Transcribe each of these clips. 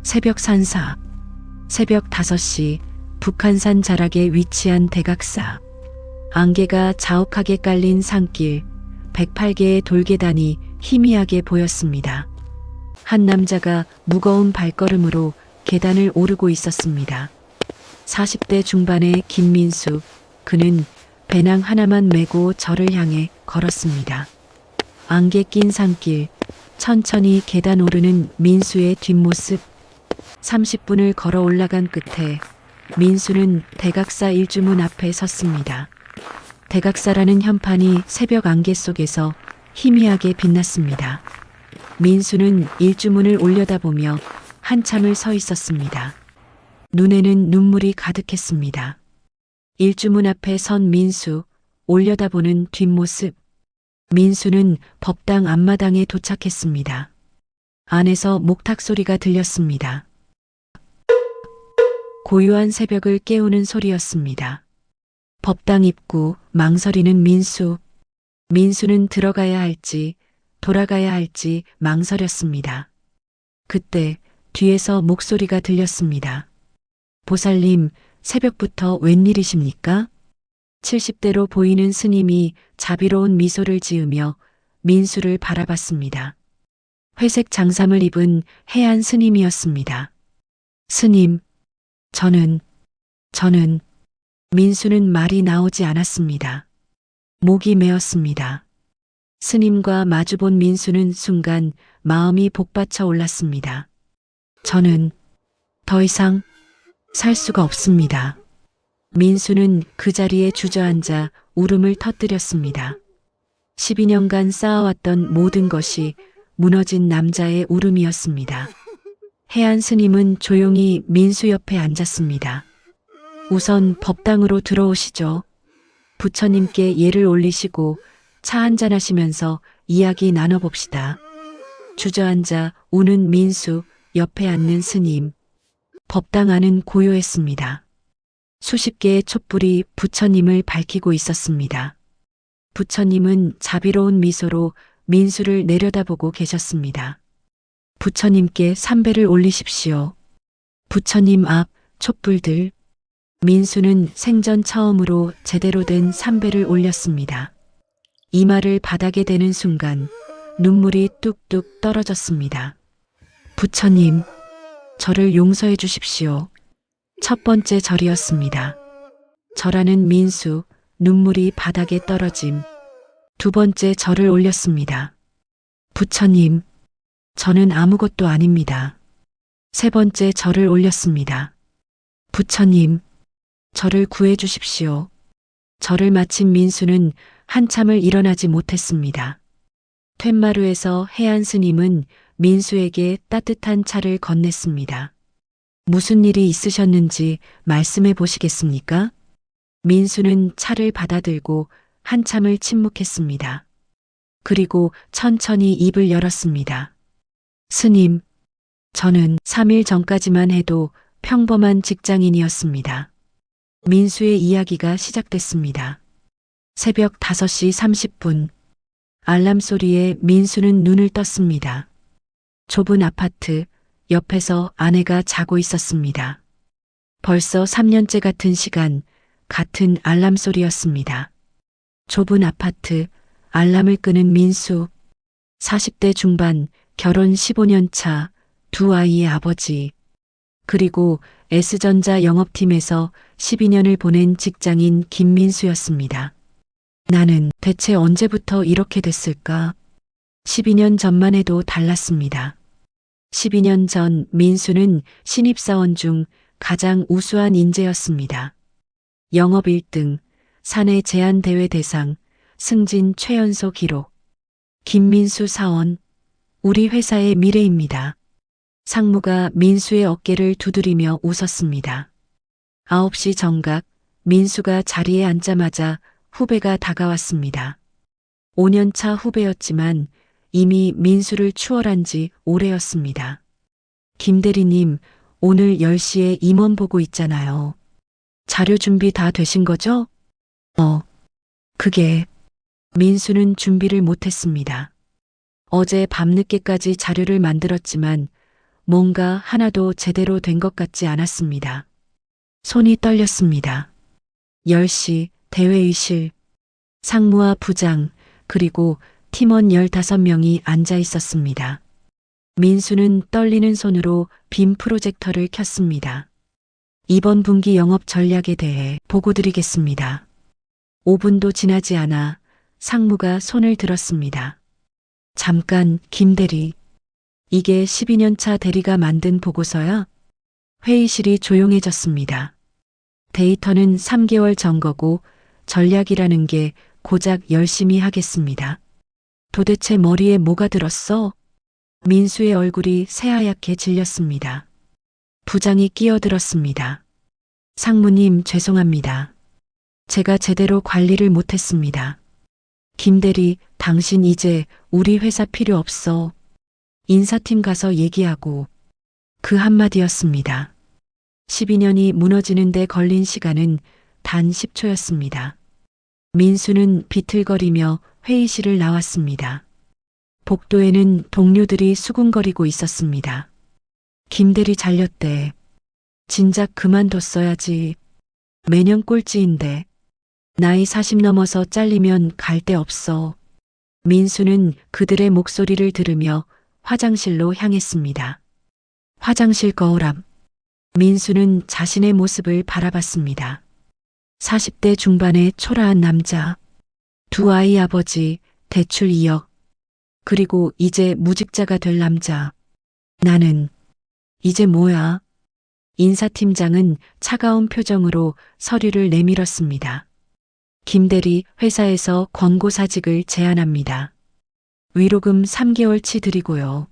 새벽 산사. 새벽 5시 북한산 자락에 위치한 대각사. 안개가 자욱하게 깔린 산길, 108개의 돌계단이 희미하게 보였습니다. 한 남자가 무거운 발걸음으로 계단을 오르고 있었습니다. 40대 중반의 김민수, 그는 배낭 하나만 메고 저를 향해 걸었습니다. 안개 낀 산길, 천천히 계단 오르는 민수의 뒷모습. 30분을 걸어 올라간 끝에 민수는 대각사 일주문 앞에 섰습니다. 대각사라는 현판이 새벽 안개 속에서 희미하게 빛났습니다. 민수는 일주문을 올려다보며 한참을 서 있었습니다. 눈에는 눈물이 가득했습니다. 일주문 앞에 선 민수, 올려다보는 뒷모습. 민수는 법당 앞마당에 도착했습니다. 안에서 목탁 소리가 들렸습니다. 고요한 새벽을 깨우는 소리였습니다. 법당 입구, 망설이는 민수. 민수는 들어가야 할지 돌아가야 할지 망설였습니다. 그때 뒤에서 목소리가 들렸습니다. 보살님, 새벽부터 웬일이십니까? 70대로 보이는 스님이 자비로운 미소를 지으며 민수를 바라봤습니다. 회색 장삼을 입은 해안 스님이었습니다. 스님, 저는 민수는 말이 나오지 않았습니다. 목이 메었습니다. 스님과 마주본 민수는 순간 마음이 복받쳐 올랐습니다. 저는 더 이상 살 수가 없습니다. 민수는 그 자리에 주저앉아 울음을 터뜨렸습니다. 12년간 쌓아왔던 모든 것이 무너진 남자의 울음이었습니다. 해안 스님은 조용히 민수 옆에 앉았습니다. 우선 법당으로 들어오시죠. 부처님께 예를 올리시고 차 한잔 하시면서 이야기 나눠봅시다. 주저앉아 우는 민수, 옆에 앉는 스님. 법당 안은 고요했습니다. 수십 개의 촛불이 부처님을 밝히고 있었습니다. 부처님은 자비로운 미소로 민수를 내려다보고 계셨습니다. 부처님께 삼배를 올리십시오. 부처님 앞 촛불들. 민수는 생전 처음으로 제대로 된 삼배를 올렸습니다. 이마를 바닥에 대는 순간 눈물이 뚝뚝 떨어졌습니다. 부처님, 저를 용서해 주십시오. 첫 번째 절이었습니다. 절하는 민수, 눈물이 바닥에 떨어짐. 두 번째 절을 올렸습니다. 부처님, 저는 아무것도 아닙니다. 세 번째 절을 올렸습니다. 부처님, 저를 구해 주십시오. 절을 마친 민수는 한참을 일어나지 못했습니다. 툇마루에서 해안 스님은 민수에게 따뜻한 차를 건넸습니다. 무슨 일이 있으셨는지 말씀해 보시겠습니까? 민수는 차를 받아들고 한참을 침묵했습니다. 그리고 천천히 입을 열었습니다. 스님, 저는 3일 전까지만 해도 평범한 직장인이었습니다. 민수의 이야기가 시작됐습니다. 새벽 5시 30분. 알람 소리에 민수는 눈을 떴습니다. 좁은 아파트 옆에서 아내가 자고 있었습니다. 벌써 3년째 같은 시간, 같은 알람 소리였습니다. 좁은 아파트, 알람을 끄는 민수. 40대 중반, 결혼 15년 차, 두 아이의 아버지. 그리고 S전자 영업팀에서 12년을 보낸 직장인 김민수였습니다. 나는 대체 언제부터 이렇게 됐을까? 12년 전만 해도 달랐습니다. 12년 전 민수는 신입사원 중 가장 우수한 인재였습니다. 영업 1등, 사내 제안대회 대상, 승진 최연소 기록. 김민수 사원, 우리 회사의 미래입니다. 상무가 민수의 어깨를 두드리며 웃었습니다. 9시 정각, 민수가 자리에 앉자마자 후배가 다가왔습니다. 5년차 후배였지만 이미 민수를 추월한 지 오래였습니다. 김 대리님, 오늘 10시에 임원 보고 있잖아요. 자료 준비 다 되신 거죠? 그게... 민수는 준비를 못했습니다. 어제 밤늦게까지 자료를 만들었지만 뭔가 하나도 제대로 된 것 같지 않았습니다. 손이 떨렸습니다. 10시 대회의실, 상무와 부장, 그리고 팀원 15명이 앉아 있었습니다. 민수는 떨리는 손으로 빔 프로젝터를 켰습니다. 이번 분기 영업 전략에 대해 보고드리겠습니다. 5분도 지나지 않아 상무가 손을 들었습니다. 잠깐, 김 대리. 이게 12년차 대리가 만든 보고서야? 회의실이 조용해졌습니다. 데이터는 3개월 전 거고 전략이라는 게 고작 열심히 하겠습니다. 도대체 머리에 뭐가 들었어? 민수의 얼굴이 새하얗게 질렸습니다. 부장이 끼어들었습니다. 상무님, 죄송합니다. 제가 제대로 관리를 못했습니다. 김 대리, 당신 이제 우리 회사 필요 없어. 인사팀 가서 얘기하고. 그 한마디였습니다. 12년이 무너지는데 걸린 시간은 단 10초였습니다. 민수는 비틀거리며 회의실을 나왔습니다. 복도에는 동료들이 수군거리고 있었습니다. 김 대리 잘렸대. 진작 그만뒀어야지. 매년 꼴찌인데. 나이 40 넘어서 잘리면 갈 데 없어. 민수는 그들의 목소리를 들으며 화장실로 향했습니다. 화장실 거울 앞. 민수는 자신의 모습을 바라봤습니다. 40대 중반의 초라한 남자, 2아이 아버지, 대출 2억, 그리고 이제 무직자가 될 남자. 나는 이제 뭐야? 인사팀장은 차가운 표정으로 서류를 내밀었습니다. 김 대리, 회사에서 권고사직을 제안합니다. 위로금 3개월치 드리고요.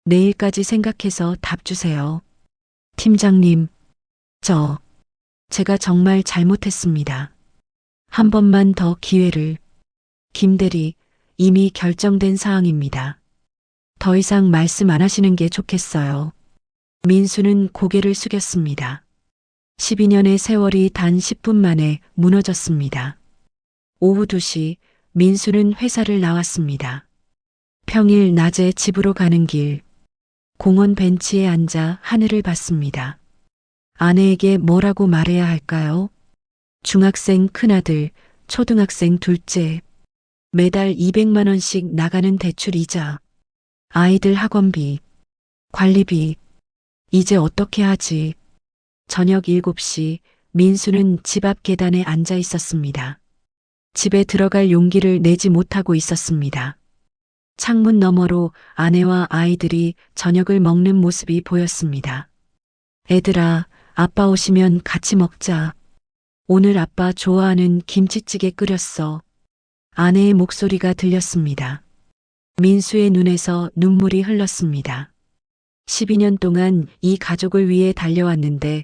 내일까지 생각해서 답 주세요. 팀장님, 제가 정말 잘못했습니다. 한 번만 더 기회를. 김 대리, 이미 결정된 사항입니다. 더 이상 말씀 안 하시는 게 좋겠어요. 민수는 고개를 숙였습니다. 12년의 세월이 단 10분 만에 무너졌습니다. 오후 2시, 민수는 회사를 나왔습니다. 평일 낮에 집으로 가는 길, 공원 벤치에 앉아 하늘을 봤습니다. 아내에게 뭐라고 말해야 할까요? 중학생 큰아들, 초등학생 둘째, 매달 200만 원씩 나가는 대출 이자, 아이들 학원비, 관리비, 이제 어떻게 하지? 저녁 7시, 민수는 집 앞 계단에 앉아 있었습니다. 집에 들어갈 용기를 내지 못하고 있었습니다. 창문 너머로 아내와 아이들이 저녁을 먹는 모습이 보였습니다. 애들아, 아빠 오시면 같이 먹자. 오늘 아빠 좋아하는 김치찌개 끓였어. 아내의 목소리가 들렸습니다. 민수의 눈에서 눈물이 흘렀습니다. 12년 동안 이 가족을 위해 달려왔는데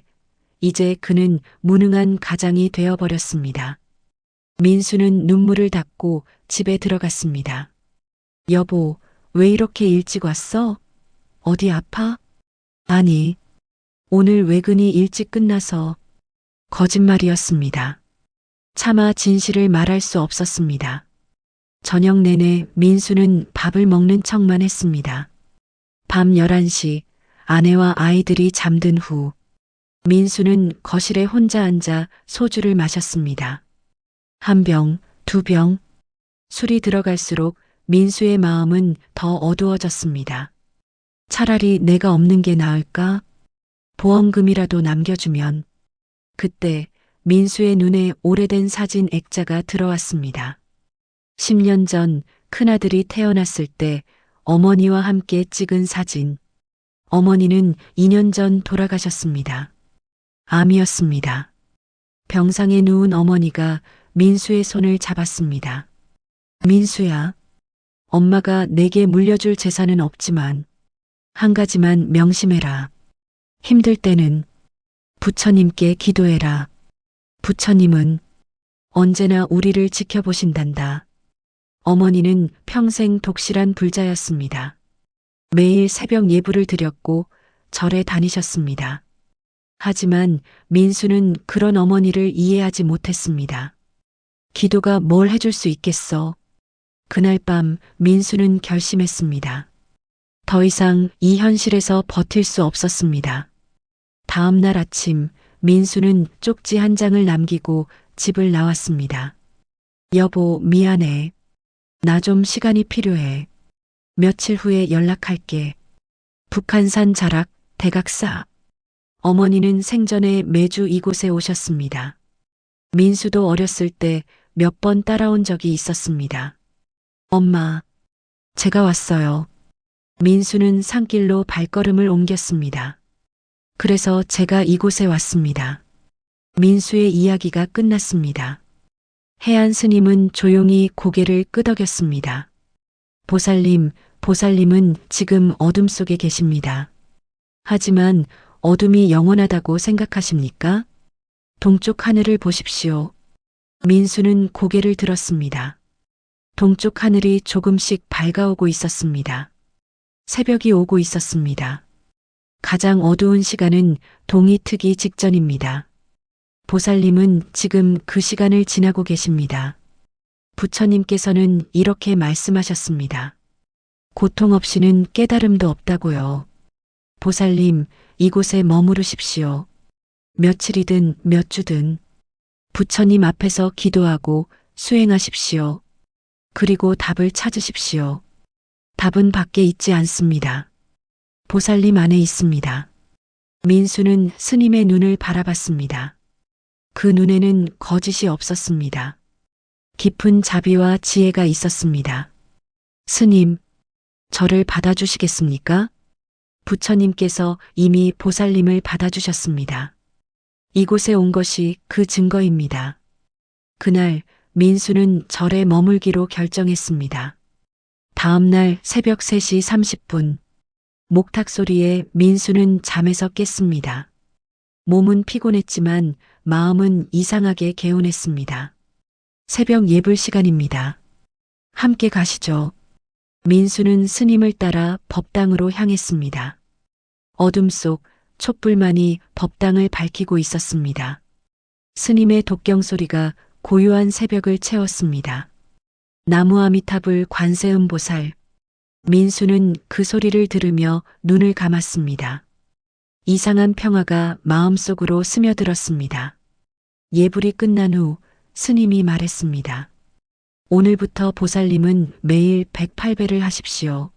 이제 그는 무능한 가장이 되어버렸습니다. 민수는 눈물을 닦고 집에 들어갔습니다. 여보, 왜 이렇게 일찍 왔어? 어디 아파? 아니, 오늘 외근이 일찍 끝나서. 거짓말이었습니다. 차마 진실을 말할 수 없었습니다. 저녁 내내 민수는 밥을 먹는 척만 했습니다. 밤 11시 아내와 아이들이 잠든 후 민수는 거실에 혼자 앉아 소주를 마셨습니다. 한 병, 2병. 술이 들어갈수록 민수의 마음은 더 어두워졌습니다. 차라리 내가 없는 게 나을까? 보험금이라도 남겨주면. 그때 민수의 눈에 오래된 사진 액자가 들어왔습니다. 10년 전 큰아들이 태어났을 때 어머니와 함께 찍은 사진. 어머니는 2년 전 돌아가셨습니다. 암이었습니다. 병상에 누운 어머니가 민수의 손을 잡았습니다. 민수야, 엄마가 내게 물려줄 재산은 없지만 한 가지만 명심해라. 힘들 때는 부처님께 기도해라. 부처님은 언제나 우리를 지켜보신단다. 어머니는 평생 독실한 불자였습니다. 매일 새벽 예불을 드렸고 절에 다니셨습니다. 하지만 민수는 그런 어머니를 이해하지 못했습니다. 기도가 뭘 해줄 수 있겠어? 그날 밤 민수는 결심했습니다. 더 이상 이 현실에서 버틸 수 없었습니다. 다음 날 아침 민수는 쪽지 한 장을 남기고 집을 나왔습니다. 여보, 미안해. 나 좀 시간이 필요해. 며칠 후에 연락할게. 북한산 자락, 대각사. 어머니는 생전에 매주 이곳에 오셨습니다. 민수도 어렸을 때 몇 번 따라온 적이 있었습니다. 엄마, 제가 왔어요. 민수는 산길로 발걸음을 옮겼습니다. 그래서 제가 이곳에 왔습니다. 민수의 이야기가 끝났습니다. 해안 스님은 조용히 고개를 끄덕였습니다. 보살님은 지금 어둠 속에 계십니다. 하지만 어둠이 영원하다고 생각하십니까? 동쪽 하늘을 보십시오. 민수는 고개를 들었습니다. 동쪽 하늘이 조금씩 밝아오고 있었습니다. 새벽이 오고 있었습니다. 가장 어두운 시간은 동이 트기 직전입니다. 보살님은 지금 그 시간을 지나고 계십니다. 부처님께서는 이렇게 말씀하셨습니다. 고통 없이는 깨달음도 없다고요. 보살님, 이곳에 머무르십시오. 며칠이든 몇 주든 부처님 앞에서 기도하고 수행하십시오. 그리고 답을 찾으십시오. 답은 밖에 있지 않습니다. 보살님 안에 있습니다. 민수는 스님의 눈을 바라봤습니다. 그 눈에는 거짓이 없었습니다. 깊은 자비와 지혜가 있었습니다. 스님, 저를 받아주시겠습니까? 부처님께서 이미 보살님을 받아주셨습니다. 이곳에 온 것이 그 증거입니다. 그날 민수는 절에 머물기로 결정했습니다. 다음 날 새벽 3시 30분, 목탁 소리에 민수는 잠에서 깼습니다. 몸은 피곤했지만 마음은 이상하게 개운했습니다. 새벽 예불 시간입니다. 함께 가시죠. 민수는 스님을 따라 법당으로 향했습니다. 어둠 속 촛불만이 법당을 밝히고 있었습니다. 스님의 독경 소리가 고요한 새벽을 채웠습니다. 나무 아미타불 관세음 보살. 민수는 그 소리를 들으며 눈을 감았습니다. 이상한 평화가 마음속으로 스며들었습니다. 예불이 끝난 후 스님이 말했습니다. 오늘부터 보살님은 매일 108배를 하십시오.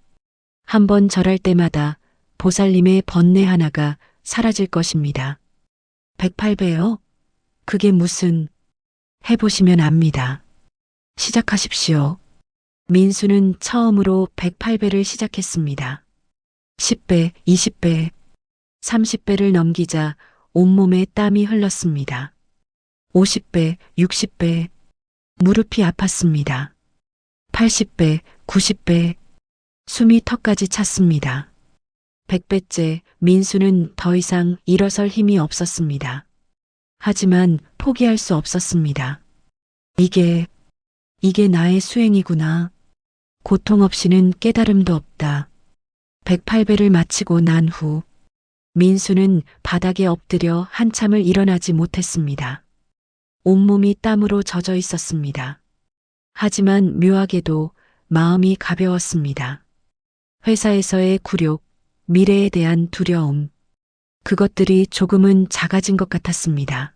한 번 절할 때마다 보살님의 번뇌 하나가 사라질 것입니다. 108배요? 그게 무슨... 해보시면 압니다. 시작하십시오. 민수는 처음으로 108배를 시작했습니다. 10배, 20배, 30배를 넘기자 온몸에 땀이 흘렀습니다. 50배, 60배, 무릎이 아팠습니다. 80배, 90배, 숨이 턱까지 찼습니다. 100배째 민수는 더 이상 일어설 힘이 없었습니다. 하지만 포기할 수 없었습니다. 이게 나의 수행이구나. 고통 없이는 깨달음도 없다. 108배를 마치고 난 후 민수는 바닥에 엎드려 한참을 일어나지 못했습니다. 온몸이 땀으로 젖어 있었습니다. 하지만 묘하게도 마음이 가벼웠습니다. 회사에서의 굴욕, 미래에 대한 두려움, 그것들이 조금은 작아진 것 같았습니다.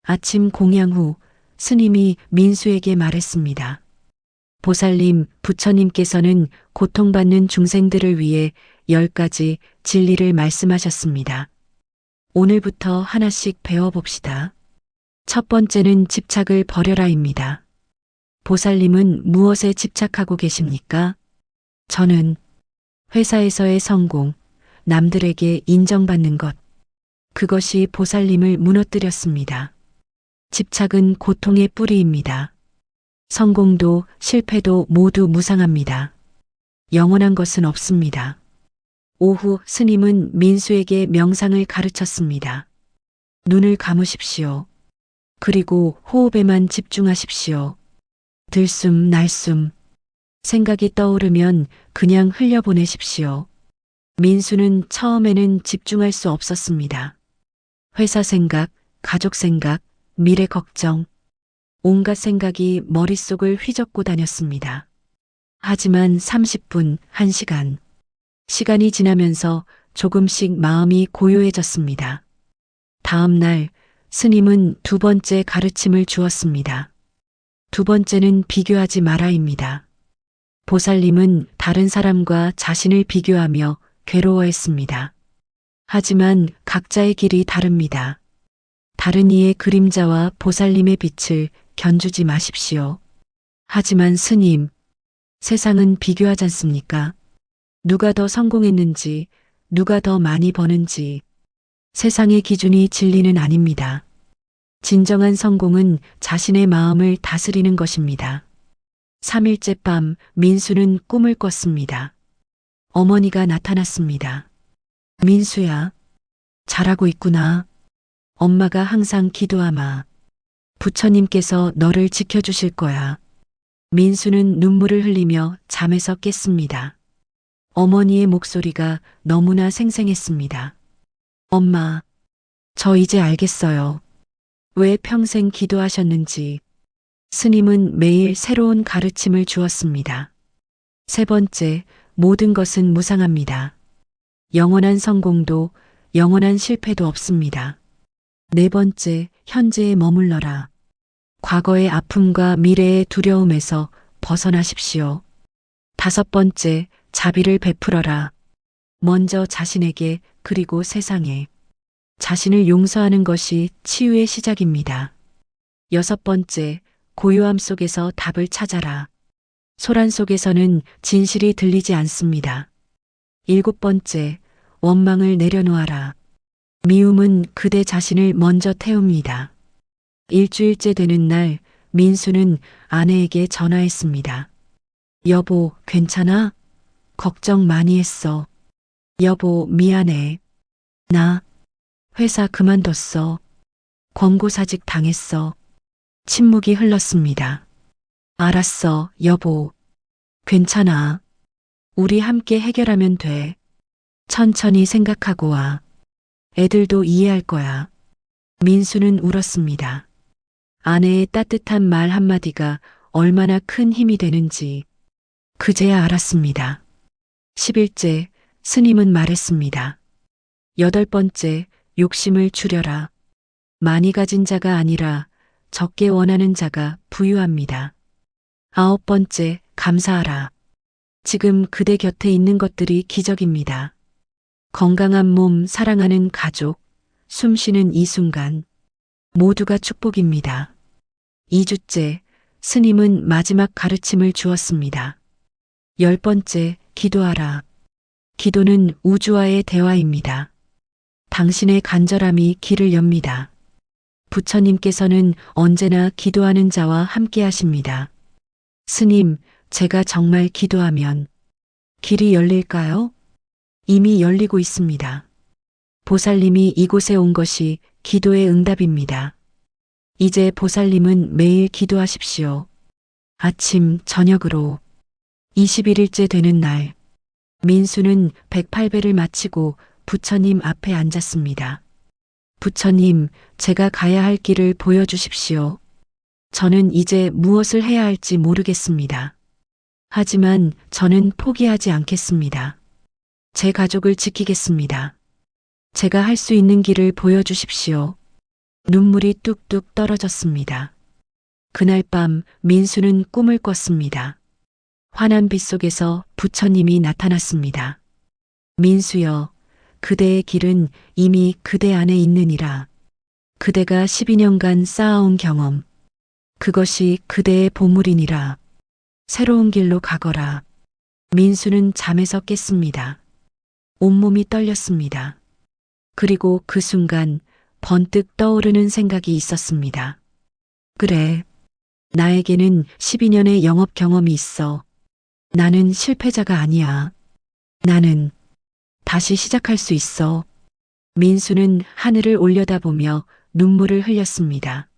아침 공양 후 스님이 민수에게 말했습니다. 보살님, 부처님께서는 고통받는 중생들을 위해 10가지 진리를 말씀하셨습니다. 오늘부터 하나씩 배워봅시다. 첫 번째는 집착을 버려라입니다. 보살님은 무엇에 집착하고 계십니까? 저는 회사에서의 성공, 남들에게 인정받는 것, 그것이 보살님을 무너뜨렸습니다. 집착은 고통의 뿌리입니다. 성공도 실패도 모두 무상합니다. 영원한 것은 없습니다. 오후 스님은 민수에게 명상을 가르쳤습니다. 눈을 감으십시오. 그리고 호흡에만 집중하십시오. 들숨 날숨. 생각이 떠오르면 그냥 흘려보내십시오. 민수는 처음에는 집중할 수 없었습니다. 회사 생각, 가족 생각, 미래 걱정, 온갖 생각이 머릿속을 휘젓고 다녔습니다. 하지만 30분, 1시간, 시간이 지나면서 조금씩 마음이 고요해졌습니다. 다음 날 스님은 두 번째 가르침을 주었습니다. 두 번째는 비교하지 마라입니다. 보살님은 다른 사람과 자신을 비교하며 괴로워했습니다. 하지만 각자의 길이 다릅니다. 다른 이의 그림자와 보살님의 빛을 견주지 마십시오. 하지만 스님, 세상은 비교하지 않습니까? 누가 더 성공했는지, 누가 더 많이 버는지, 세상의 기준이 진리는 아닙니다. 진정한 성공은 자신의 마음을 다스리는 것입니다. 3일째 밤 민수는 꿈을 꿨습니다. 어머니가 나타났습니다. 민수야, 잘하고 있구나. 엄마가 항상 기도하마. 부처님께서 너를 지켜주실 거야. 민수는 눈물을 흘리며 잠에서 깼습니다. 어머니의 목소리가 너무나 생생했습니다. 엄마, 저 이제 알겠어요. 왜 평생 기도하셨는지. 스님은 매일 새로운 가르침을 주었습니다. 세 번째, 모든 것은 무상합니다. 영원한 성공도 영원한 실패도 없습니다. 네 번째, 현재에 머물러라. 과거의 아픔과 미래의 두려움에서 벗어나십시오. 다섯 번째, 자비를 베풀어라. 먼저 자신에게 그리고 세상에. 자신을 용서하는 것이 치유의 시작입니다. 여섯 번째, 고요함 속에서 답을 찾아라. 소란 속에서는 진실이 들리지 않습니다. 일곱 번째, 원망을 내려놓아라. 미움은 그대 자신을 먼저 태웁니다. 일주일째 되는 날 민수는 아내에게 전화했습니다. 여보, 괜찮아? 걱정 많이 했어. 여보, 미안해. 나 회사 그만뒀어. 권고사직 당했어. 침묵이 흘렀습니다. 알았어, 여보. 괜찮아. 우리 함께 해결하면 돼. 천천히 생각하고 와. 애들도 이해할 거야. 민수는 울었습니다. 아내의 따뜻한 말 한마디가 얼마나 큰 힘이 되는지 그제야 알았습니다. 10일째, 스님은 말했습니다. 여덟 번째, 욕심을 줄여라. 많이 가진 자가 아니라 적게 원하는 자가 부유합니다. 아홉 번째, 감사하라. 지금 그대 곁에 있는 것들이 기적입니다. 건강한 몸, 사랑하는 가족, 숨쉬는 이 순간, 모두가 축복입니다. 2주째, 스님은 마지막 가르침을 주었습니다. 열 번째, 기도하라. 기도는 우주와의 대화입니다. 당신의 간절함이 길을 엽니다. 부처님께서는 언제나 기도하는 자와 함께 하십니다. 스님, 제가 정말 기도하면 길이 열릴까요? 이미 열리고 있습니다. 보살님이 이곳에 온 것이 기도의 응답입니다. 이제 보살님은 매일 기도하십시오. 아침, 저녁으로. 21일째 되는 날, 민수는 108배를 마치고 부처님 앞에 앉았습니다. 부처님, 제가 가야 할 길을 보여주십시오. 저는 이제 무엇을 해야 할지 모르겠습니다. 하지만 저는 포기하지 않겠습니다. 제 가족을 지키겠습니다. 제가 할 수 있는 길을 보여주십시오. 눈물이 뚝뚝 떨어졌습니다. 그날 밤 민수는 꿈을 꿨습니다. 환한 빛 속에서 부처님이 나타났습니다. 민수여, 그대의 길은 이미 그대 안에 있느니라. 그대가 12년간 쌓아온 경험, 그것이 그대의 보물이니라. 새로운 길로 가거라. 민수는 잠에서 깼습니다. 온몸이 떨렸습니다. 그리고 그 순간 번뜩 떠오르는 생각이 있었습니다. 그래, 나에게는 12년의 영업 경험이 있어. 나는 실패자가 아니야. 나는 다시 시작할 수 있어. 민수는 하늘을 올려다보며 눈물을 흘렸습니다.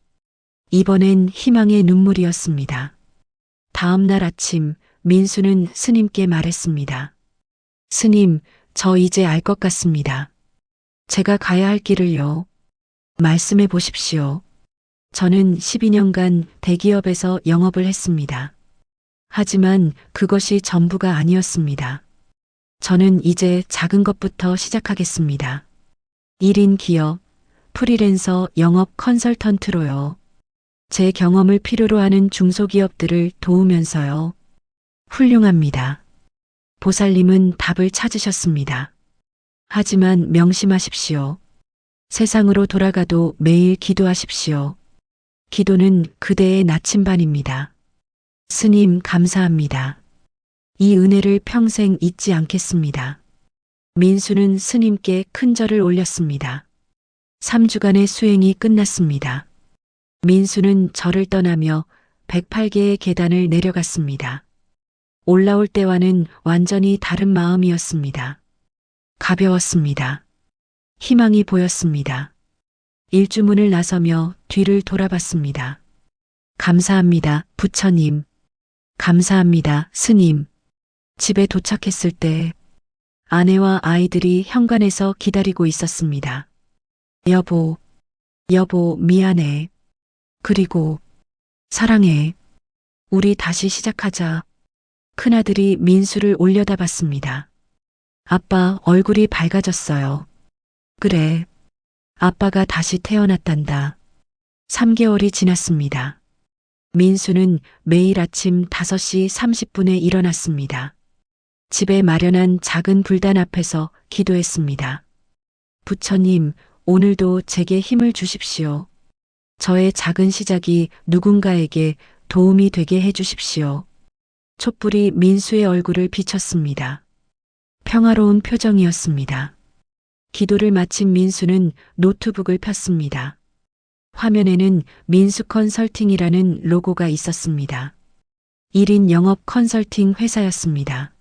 이번엔 희망의 눈물이었습니다. 다음 날 아침 민수는 스님께 말했습니다. 스님, 저 이제 알 것 같습니다. 제가 가야 할 길을요. 말씀해 보십시오. 저는 12년간 대기업에서 영업을 했습니다. 하지만 그것이 전부가 아니었습니다. 저는 이제 작은 것부터 시작하겠습니다. 1인 기업, 프리랜서 영업 컨설턴트로요. 제 경험을 필요로 하는 중소기업들을 도우면서요. 훌륭합니다. 보살님은 답을 찾으셨습니다. 하지만 명심하십시오. 세상으로 돌아가도 매일 기도하십시오. 기도는 그대의 나침반입니다. 스님 감사합니다. 이 은혜를 평생 잊지 않겠습니다. 민수는 스님께 큰 절을 올렸습니다. 3주간의 수행이 끝났습니다. 민수는 절을 떠나며 108개의 계단을 내려갔습니다. 올라올 때와는 완전히 다른 마음이었습니다. 가벼웠습니다. 희망이 보였습니다. 일주문을 나서며 뒤를 돌아봤습니다. 감사합니다, 부처님. 감사합니다, 스님. 집에 도착했을 때 아내와 아이들이 현관에서 기다리고 있었습니다. 여보, 미안해. 그리고 사랑해. 우리 다시 시작하자. 큰아들이 민수를 올려다봤습니다. 아빠 얼굴이 밝아졌어요. 그래. 아빠가 다시 태어났단다. 3개월이 지났습니다. 민수는 매일 아침 5시 30분에 일어났습니다. 집에 마련한 작은 불단 앞에서 기도했습니다. 부처님, 오늘도 제게 힘을 주십시오. 저의 작은 시작이 누군가에게 도움이 되게 해주십시오. 촛불이 민수의 얼굴을 비췄습니다. 평화로운 표정이었습니다. 기도를 마친 민수는 노트북을 폈습니다. 화면에는 민수 컨설팅이라는 로고가 있었습니다. 1인 영업 컨설팅 회사였습니다.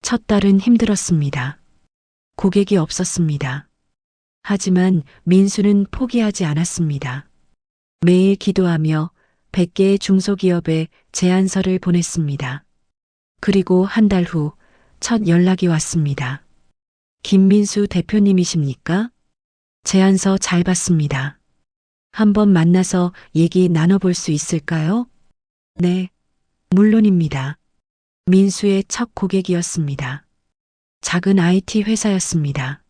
첫 달은 힘들었습니다. 고객이 없었습니다. 하지만 민수는 포기하지 않았습니다. 매일 기도하며 100개의 중소기업에 제안서를 보냈습니다. 그리고 한 달 후 첫 연락이 왔습니다. 김민수 대표님이십니까? 제안서 잘 봤습니다. 한번 만나서 얘기 나눠볼 수 있을까요? 네, 물론입니다. 민수의 첫 고객이었습니다. 작은 IT 회사였습니다.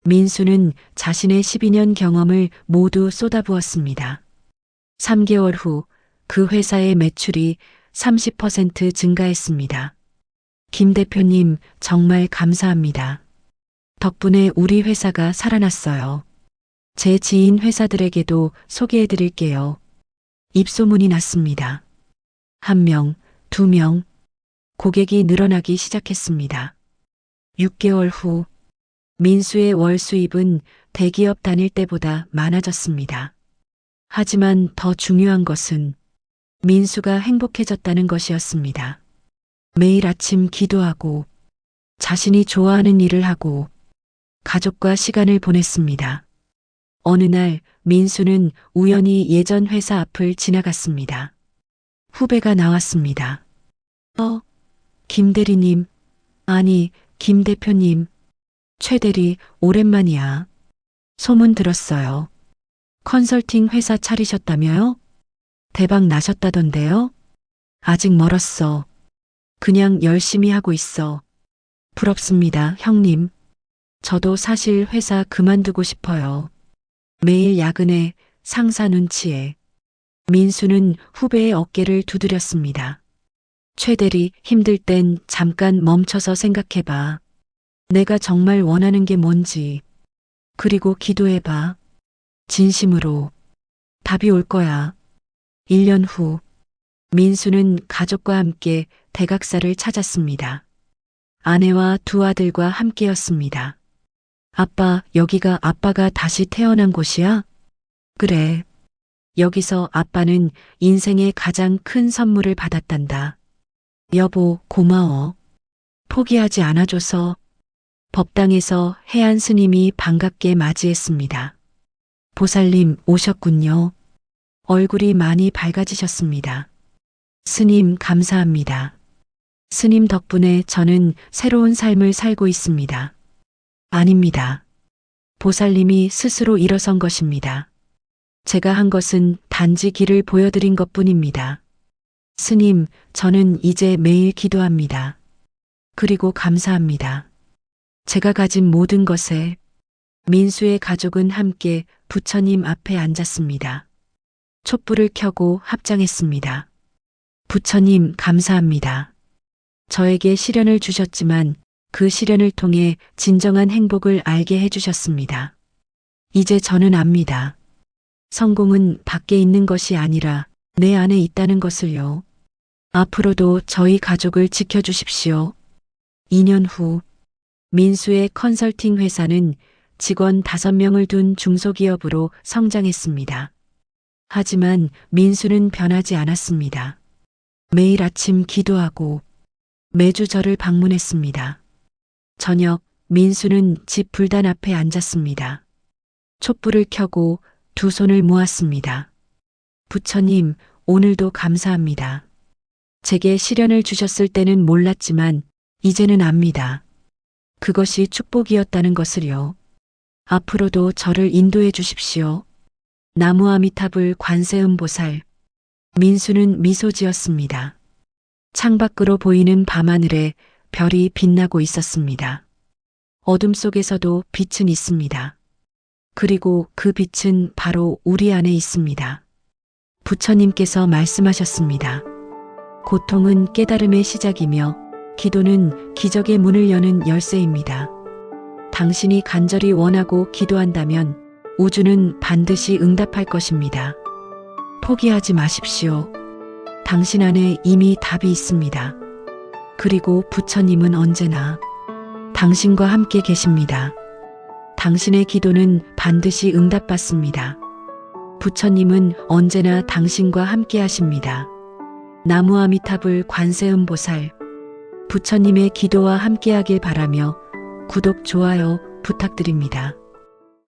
민수는 자신의 12년 경험을 모두 쏟아부었습니다. 3개월 후 그 회사의 매출이 30% 증가했습니다. 김 대표님, 정말 감사합니다. 덕분에 우리 회사가 살아났어요. 제 지인 회사들에게도 소개해 드릴게요. 입소문이 났습니다. 1명, 2명, 고객이 늘어나기 시작했습니다. 6개월 후, 민수의 월 수입은 대기업 다닐 때보다 많아졌습니다. 하지만 더 중요한 것은 민수가 행복해졌다는 것이었습니다. 매일 아침 기도하고 자신이 좋아하는 일을 하고 가족과 시간을 보냈습니다. 어느 날 민수는 우연히 예전 회사 앞을 지나갔습니다. 후배가 나왔습니다. 김 대리님, 아니, 김 대표님, 최 대리 오랜만이야. 소문 들었어요. 컨설팅 회사 차리셨다며요? 대박 나셨다던데요? 아직 멀었어. 그냥 열심히 하고 있어. 부럽습니다, 형님. 저도 사실 회사 그만두고 싶어요. 매일 야근에 상사 눈치에. 민수는 후배의 어깨를 두드렸습니다. 최 대리, 힘들 땐 잠깐 멈춰서 생각해봐. 내가 정말 원하는 게 뭔지. 그리고 기도해봐. 진심으로. 답이 올 거야. 1년 후, 민수는 가족과 함께 대각사를 찾았습니다. 아내와 2 아들과 함께였습니다. 아빠, 여기가 아빠가 다시 태어난 곳이야? 그래. 여기서 아빠는 인생의 가장 큰 선물을 받았단다. 여보, 고마워. 포기하지 않아줘서. 법당에서 해안 스님이 반갑게 맞이했습니다. 보살님 오셨군요. 얼굴이 많이 밝아지셨습니다. 스님 감사합니다. 스님 덕분에 저는 새로운 삶을 살고 있습니다. 아닙니다. 보살님이 스스로 일어선 것입니다. 제가 한 것은 단지 길을 보여드린 것뿐입니다. 스님, 저는 이제 매일 기도합니다. 그리고 감사합니다. 제가 가진 모든 것에 민수의 가족은 함께 부처님 앞에 앉았습니다. 촛불을 켜고 합장했습니다. 부처님 감사합니다. 저에게 시련을 주셨지만 그 시련을 통해 진정한 행복을 알게 해주셨습니다. 이제 저는 압니다. 성공은 밖에 있는 것이 아니라 내 안에 있다는 것을요. 앞으로도 저희 가족을 지켜주십시오. 2년 후 민수의 컨설팅 회사는 직원 5명을 둔 중소기업으로 성장했습니다. 하지만 민수는 변하지 않았습니다. 매일 아침 기도하고 매주 저를 방문했습니다. 저녁 민수는 집 불단 앞에 앉았습니다. 촛불을 켜고 두 손을 모았습니다. 부처님, 오늘도 감사합니다. 제게 시련을 주셨을 때는 몰랐지만 이제는 압니다. 그것이 축복이었다는 것을요. 앞으로도 저를 인도해 주십시오. 나무아미타불 관세음보살. 민수는 미소 지었습니다. 창밖으로 보이는 밤하늘에 별이 빛나고 있었습니다. 어둠 속에서도 빛은 있습니다. 그리고 그 빛은 바로 우리 안에 있습니다. 부처님께서 말씀하셨습니다. 고통은 깨달음의 시작이며 기도는 기적의 문을 여는 열쇠입니다. 당신이 간절히 원하고 기도한다면 우주는 반드시 응답할 것입니다. 포기하지 마십시오. 당신 안에 이미 답이 있습니다. 그리고 부처님은 언제나 당신과 함께 계십니다. 당신의 기도는 반드시 응답받습니다. 부처님은 언제나 당신과 함께 하십니다. 나무아미타불 관세음보살. 부처님의 기도와 함께하길 바라며 구독, 좋아요 부탁드립니다.